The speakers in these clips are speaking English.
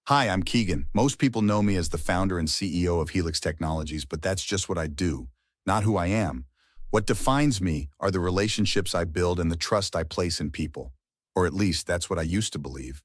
Hi, I'm Keegan. Most people know me as the founder and CEO of Helix Technologies, but that's just what I do, not who I am. What defines me are the relationships I build and the trust I place in people. Or at least that's what I used to believe.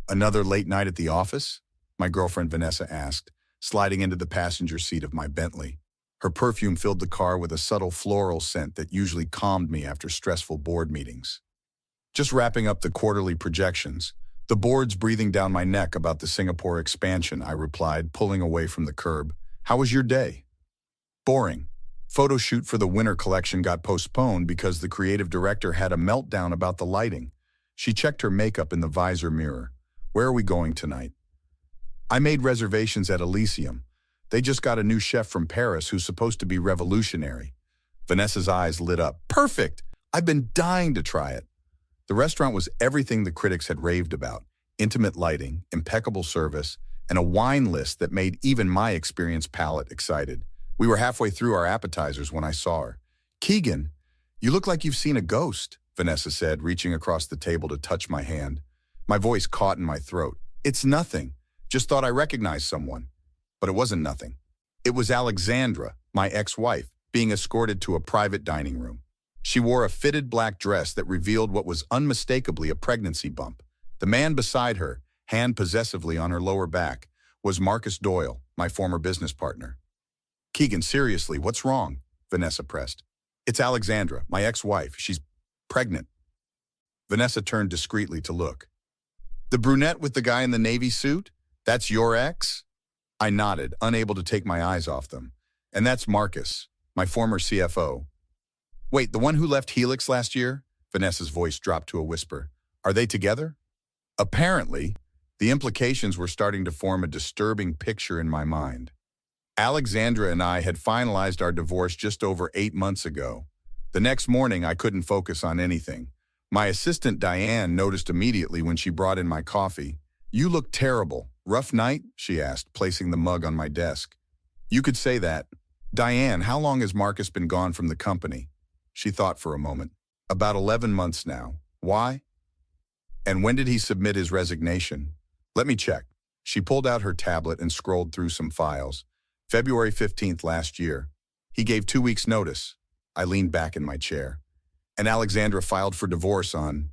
Another late night at the office? My girlfriend Vanessa asked, sliding into the passenger seat of my Bentley. Her perfume filled the car with a subtle floral scent that usually calmed me after stressful board meetings. Just wrapping up the quarterly projections. The board's breathing down my neck about the Singapore expansion, I replied, pulling away from the curb. How was your day? Boring. Photo shoot for the winter collection got postponed because the creative director had a meltdown about the lighting. She checked her makeup in the visor mirror. Where are we going tonight? I made reservations at Elysium. They just got a new chef from Paris who's supposed to be revolutionary. Vanessa's eyes lit up. Perfect! I've been dying to try it. The restaurant was everything the critics had raved about. Intimate lighting, impeccable service, and a wine list that made even my experienced palate excited. We were halfway through our appetizers when I saw her. Keegan, you look like you've seen a ghost, Vanessa said, reaching across the table to touch my hand. My voice caught in my throat. It's nothing. Just thought I recognized someone. But it wasn't nothing. It was Alexandra, my ex-wife, being escorted to a private dining room. She wore a fitted black dress that revealed what was unmistakably a pregnancy bump. The man beside her, hand possessively on her lower back, was Marcus Doyle, my former business partner. Keegan, seriously, what's wrong? Vanessa pressed. It's Alexandra, my ex-wife. She's pregnant. Vanessa turned discreetly to look. The brunette with the guy in the navy suit? That's your ex? I nodded, unable to take my eyes off them. And that's Marcus, my former CFO. Wait, the one who left Helix last year? Vanessa's voice dropped to a whisper. Are they together? Apparently, the implications were starting to form a disturbing picture in my mind. Alexandra and I had finalized our divorce just over 8 months ago. The next morning, I couldn't focus on anything. My assistant Diane noticed immediately when she brought in my coffee. You look terrible. Rough night? She asked, placing the mug on my desk. You could say that. Diane, how long has Marcus been gone from the company? She thought for a moment. About 11 months now. Why? And when did he submit his resignation? Let me check. She pulled out her tablet and scrolled through some files. February 15th last year. He gave 2 weeks' notice. I leaned back in my chair. And Alexandra filed for divorce on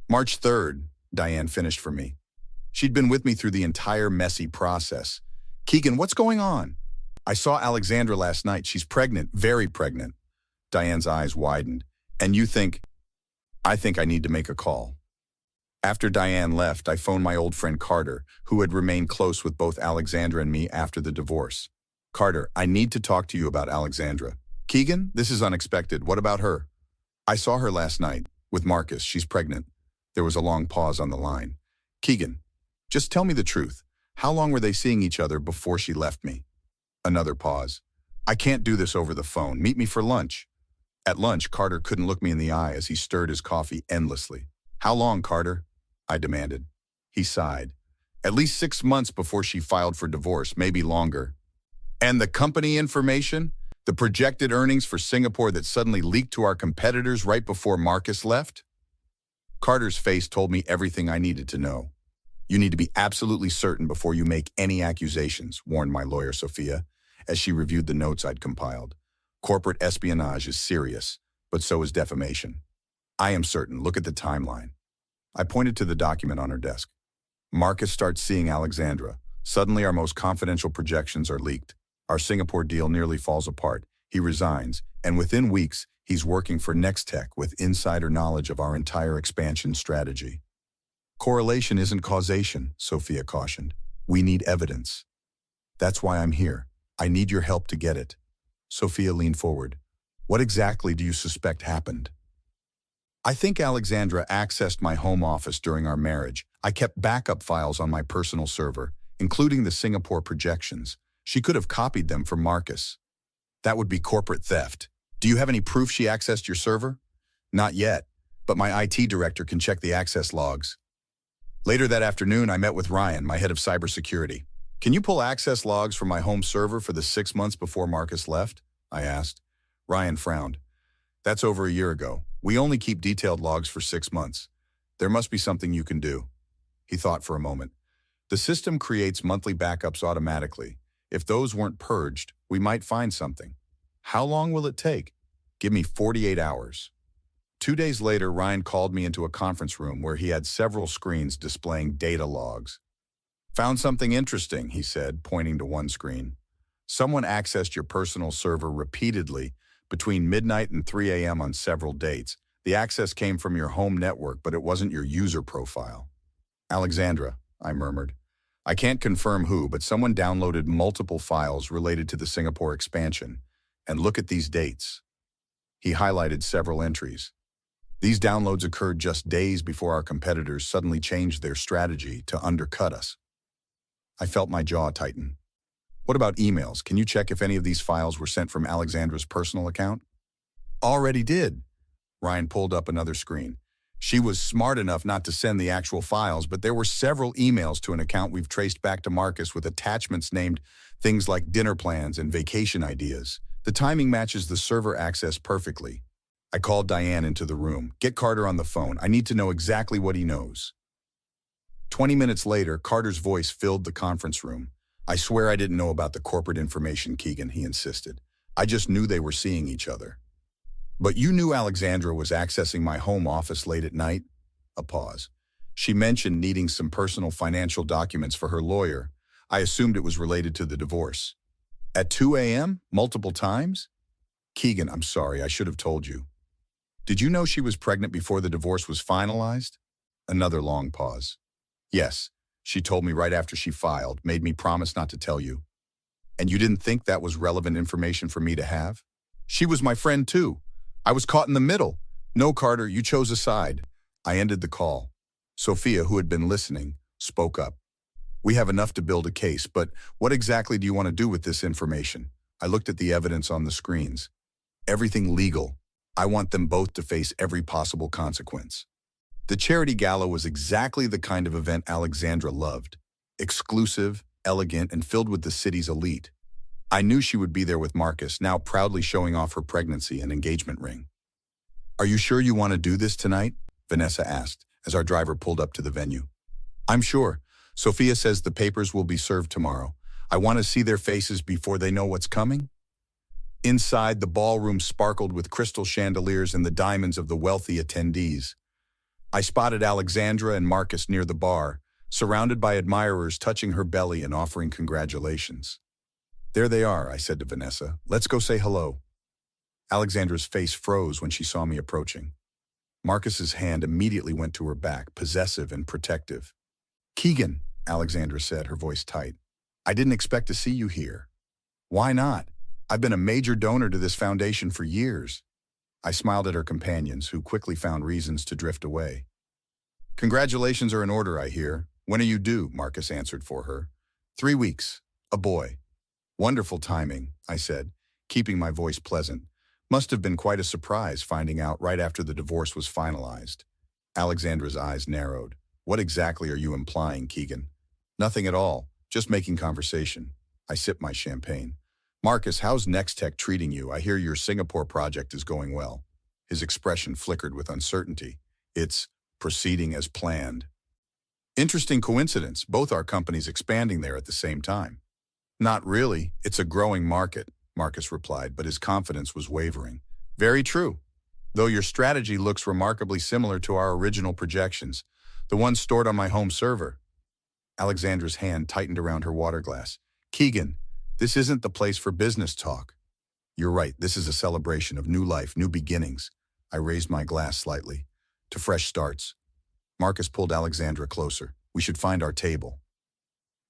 March 3rd, Diane finished for me. She'd been with me through the entire messy process. Keegan, what's going on? I saw Alexandra last night. She's pregnant, very pregnant. Diane's eyes widened. And you think? I think I need to make a call. After Diane left, I phoned my old friend Carter, who had remained close with both Alexandra and me after the divorce. Carter, I need to talk to you about Alexandra. Keegan, this is unexpected. What about her? I saw her last night with Marcus. She's pregnant. There was a long pause on the line. Keegan, just tell me the truth. How long were they seeing each other before she left me? Another pause. I can't do this over the phone. Meet me for lunch. At lunch, Carter couldn't look me in the eye as he stirred his coffee endlessly. How long, Carter? I demanded. He sighed. At least 6 months before she filed for divorce, maybe longer. And the company information? The projected earnings for Singapore that suddenly leaked to our competitors right before Marcus left? Carter's face told me everything I needed to know. You need to be absolutely certain before you make any accusations, warned my lawyer Sophia, as she reviewed the notes I'd compiled. Corporate espionage is serious, but so is defamation. I am certain. Look at the timeline. I pointed to the document on her desk. Marcus starts seeing Alexandra. Suddenly our most confidential projections are leaked. Our Singapore deal nearly falls apart. He resigns, and within weeks, he's working for Nextech with insider knowledge of our entire expansion strategy. Correlation isn't causation, Sophia cautioned. We need evidence. That's why I'm here. I need your help to get it. Sophia leaned forward. What exactly do you suspect happened? I think Alexandra accessed my home office during our marriage. I kept backup files on my personal server, including the Singapore projections. She could have copied them for Marcus. That would be corporate theft. Do you have any proof she accessed your server? Not yet, but my IT director can check the access logs. Later that afternoon, I met with Ryan, my head of cybersecurity. Can you pull access logs from my home server for the 6 months before Marcus left? I asked. Ryan frowned. That's over a year ago. We only keep detailed logs for 6 months. There must be something you can do. He thought for a moment. The system creates monthly backups automatically. If those weren't purged, we might find something. How long will it take? Give me 48 hours. 2 days later, Ryan called me into a conference room where he had several screens displaying data logs. Found something interesting, he said, pointing to one screen. Someone accessed your personal server repeatedly between midnight and 3 a.m. on several dates. The access came from your home network, but it wasn't your user profile. Alexandra, I murmured. I can't confirm who, but someone downloaded multiple files related to the Singapore expansion. And look at these dates. He highlighted several entries. These downloads occurred just days before our competitors suddenly changed their strategy to undercut us. I felt my jaw tighten. What about emails? Can you check if any of these files were sent from Alexandra's personal account? Already did. Ryan pulled up another screen. She was smart enough not to send the actual files, but there were several emails to an account we've traced back to Marcus with attachments named things like dinner plans and vacation ideas. The timing matches the server access perfectly. I called Diane into the room. Get Carter on the phone. I need to know exactly what he knows. 20 minutes later, Carter's voice filled the conference room. I swear I didn't know about the corporate information, Keegan, he insisted. I just knew they were seeing each other. But you knew Alexandra was accessing my home office late at night? A pause. She mentioned needing some personal financial documents for her lawyer. I assumed it was related to the divorce. At 2 a.m.? Multiple times? Keegan, I'm sorry, I should have told you. Did you know she was pregnant before the divorce was finalized? Another long pause. Yes, she told me right after she filed, made me promise not to tell you. And you didn't think that was relevant information for me to have? She was my friend too. I was caught in the middle. No, Carter, you chose a side. I ended the call. Sophia, who had been listening, spoke up. We have enough to build a case, but what exactly do you want to do with this information? I looked at the evidence on the screens. Everything legal. I want them both to face every possible consequence. The charity gala was exactly the kind of event Alexandra loved. Exclusive, elegant, and filled with the city's elite. I knew she would be there with Marcus, now proudly showing off her pregnancy and engagement ring. Are you sure you want to do this tonight? Vanessa asked, as our driver pulled up to the venue. I'm sure. Sophia says the papers will be served tomorrow. I want to see their faces before they know what's coming. Inside, the ballroom sparkled with crystal chandeliers and the diamonds of the wealthy attendees. I spotted Alexandra and Marcus near the bar, surrounded by admirers touching her belly and offering congratulations. There they are, I said to Vanessa. Let's go say hello. Alexandra's face froze when she saw me approaching. Marcus's hand immediately went to her back, possessive and protective. Keegan, Alexandra said, her voice tight. I didn't expect to see you here. Why not? I've been a major donor to this foundation for years. I smiled at her companions, who quickly found reasons to drift away. Congratulations are in order, I hear. When are you due? Marcus answered for her. 3 weeks. A boy. Wonderful timing, I said, keeping my voice pleasant. Must have been quite a surprise finding out right after the divorce was finalized. Alexandra's eyes narrowed. What exactly are you implying, Keegan? Nothing at all, just making conversation. I sipped my champagne. Marcus, how's Nextech treating you? I hear your Singapore project is going well. His expression flickered with uncertainty. It's proceeding as planned. Interesting coincidence, both our companies expanding there at the same time. Not really, it's a growing market, Marcus replied, but his confidence was wavering. Very true. Though your strategy looks remarkably similar to our original projections, the ones stored on my home server. Alexandra's hand tightened around her water glass. Keegan, this isn't the place for business talk. You're right, this is a celebration of new life, new beginnings. I raised my glass slightly. To fresh starts. Marcus pulled Alexandra closer. We should find our table.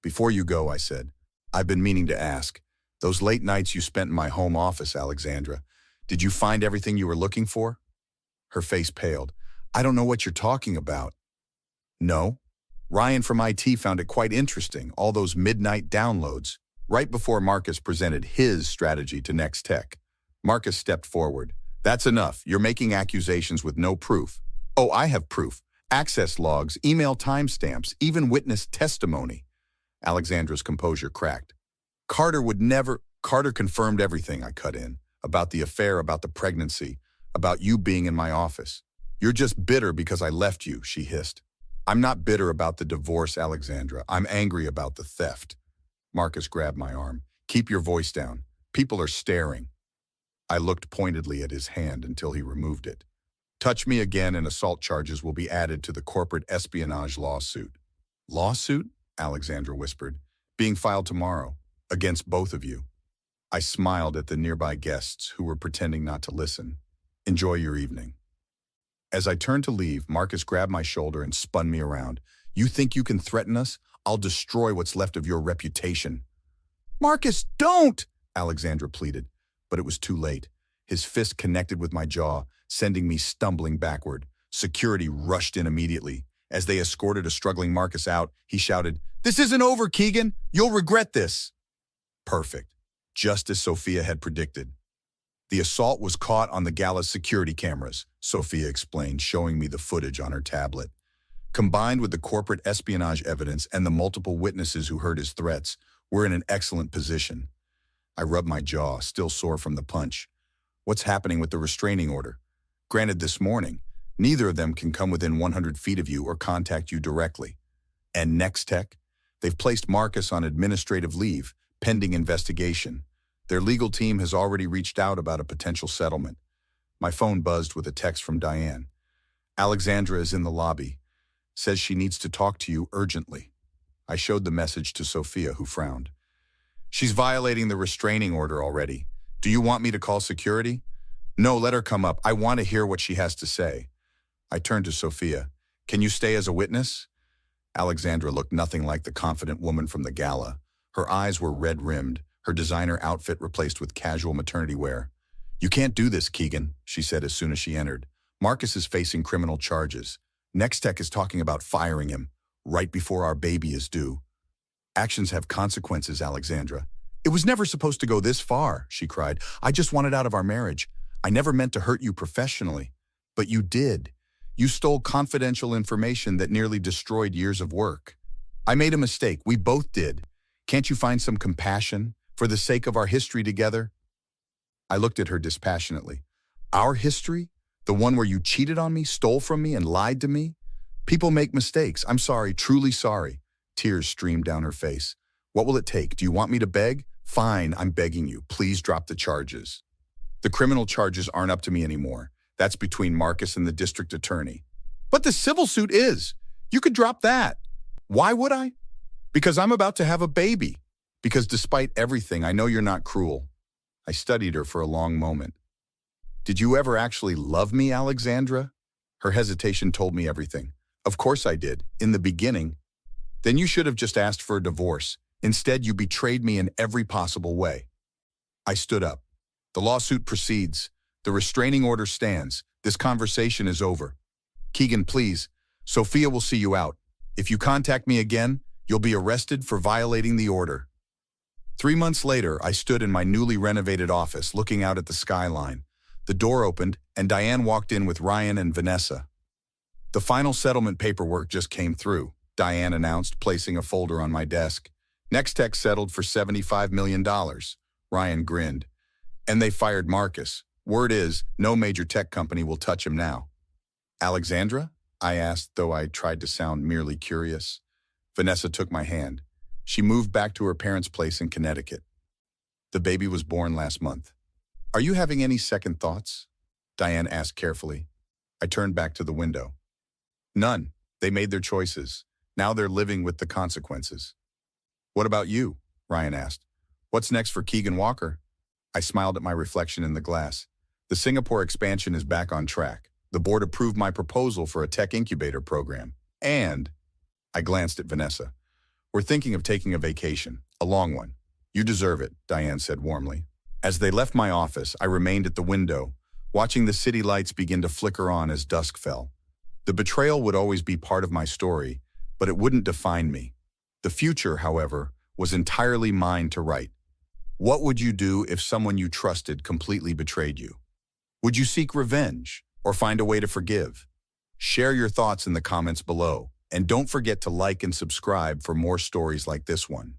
Before you go, I said, I've been meaning to ask. Those late nights you spent in my home office, Alexandra, did you find everything you were looking for? Her face paled. I don't know what you're talking about. No. Ryan from IT found it quite interesting, all those midnight downloads, right before Marcus presented his strategy to Nextech. Marcus stepped forward. That's enough. You're making accusations with no proof. Oh, I have proof. Access logs, email timestamps, even witness testimony. Alexandra's composure cracked. Carter would never... Carter confirmed everything, I cut in. About the affair, about the pregnancy, about you being in my office. You're just bitter because I left you, she hissed. I'm not bitter about the divorce, Alexandra. I'm angry about the theft. Marcus grabbed my arm. Keep your voice down. People are staring. I looked pointedly at his hand until he removed it. Touch me again and assault charges will be added to the corporate espionage lawsuit. Lawsuit? Alexandra whispered. Being filed tomorrow. Against both of you. I smiled at the nearby guests who were pretending not to listen. Enjoy your evening. As I turned to leave, Marcus grabbed my shoulder and spun me around. You think you can threaten us? I'll destroy what's left of your reputation. Marcus, don't! Alexandra pleaded, but it was too late. His fist connected with my jaw, sending me stumbling backward. Security rushed in immediately. As they escorted a struggling Marcus out, he shouted, "This isn't over, Keegan! You'll regret this!" Perfect. Just as Sophia had predicted. The assault was caught on the gala's security cameras, Sophia explained, showing me the footage on her tablet. Combined with the corporate espionage evidence and the multiple witnesses who heard his threats, we're in an excellent position. I rubbed my jaw, still sore from the punch. What's happening with the restraining order? Granted, this morning, neither of them can come within 100 feet of you or contact you directly. And Nextech? They've placed Marcus on administrative leave, pending investigation. Their legal team has already reached out about a potential settlement. My phone buzzed with a text from Diane. Alexandra is in the lobby. Says she needs to talk to you urgently. I showed the message to Sophia, who frowned. She's violating the restraining order already. Do you want me to call security? No, let her come up. I want to hear what she has to say. I turned to Sophia. Can you stay as a witness? Alexandra looked nothing like the confident woman from the gala. Her eyes were red-rimmed, her designer outfit replaced with casual maternity wear. You can't do this, Keegan, she said as soon as she entered. Marcus is facing criminal charges. Nextech is talking about firing him, right before our baby is due. Actions have consequences, Alexandra. It was never supposed to go this far, she cried. I just wanted out of our marriage. I never meant to hurt you professionally. But you did. You stole confidential information that nearly destroyed years of work. I made a mistake. We both did. Can't you find some compassion for the sake of our history together? I looked at her dispassionately. Our history? The one where you cheated on me, stole from me, and lied to me? People make mistakes. I'm sorry, truly sorry. Tears streamed down her face. What will it take? Do you want me to beg? Fine, I'm begging you. Please drop the charges. The criminal charges aren't up to me anymore. That's between Marcus and the district attorney. But the civil suit is. You could drop that. Why would I? Because I'm about to have a baby. Because despite everything, I know you're not cruel. I studied her for a long moment. Did you ever actually love me, Alexandra? Her hesitation told me everything. Of course I did, in the beginning. Then you should have just asked for a divorce. Instead, you betrayed me in every possible way. I stood up. The lawsuit proceeds. The restraining order stands. This conversation is over. Keegan, please. Sophia will see you out. If you contact me again, you'll be arrested for violating the order. 3 months later, I stood in my newly renovated office looking out at the skyline. The door opened, and Diane walked in with Ryan and Vanessa. The final settlement paperwork just came through, Diane announced, placing a folder on my desk. Nextech settled for $75 million. Ryan grinned. And they fired Marcus. Word is, no major tech company will touch him now. Alexandra? I asked, though I tried to sound merely curious. Vanessa took my hand. She moved back to her parents' place in Connecticut. The baby was born last month. Are you having any second thoughts? Diane asked carefully. I turned back to the window. None. They made their choices. Now they're living with the consequences. What about you? Ryan asked. What's next for Keegan Walker? I smiled at my reflection in the glass. The Singapore expansion is back on track. The board approved my proposal for a tech incubator program. And I glanced at Vanessa. We're thinking of taking a vacation, a long one. You deserve it, Diane said warmly. As they left my office, I remained at the window, watching the city lights begin to flicker on as dusk fell. The betrayal would always be part of my story, but it wouldn't define me. The future, however, was entirely mine to write. What would you do if someone you trusted completely betrayed you? Would you seek revenge or find a way to forgive? Share your thoughts in the comments below, and don't forget to like and subscribe for more stories like this one.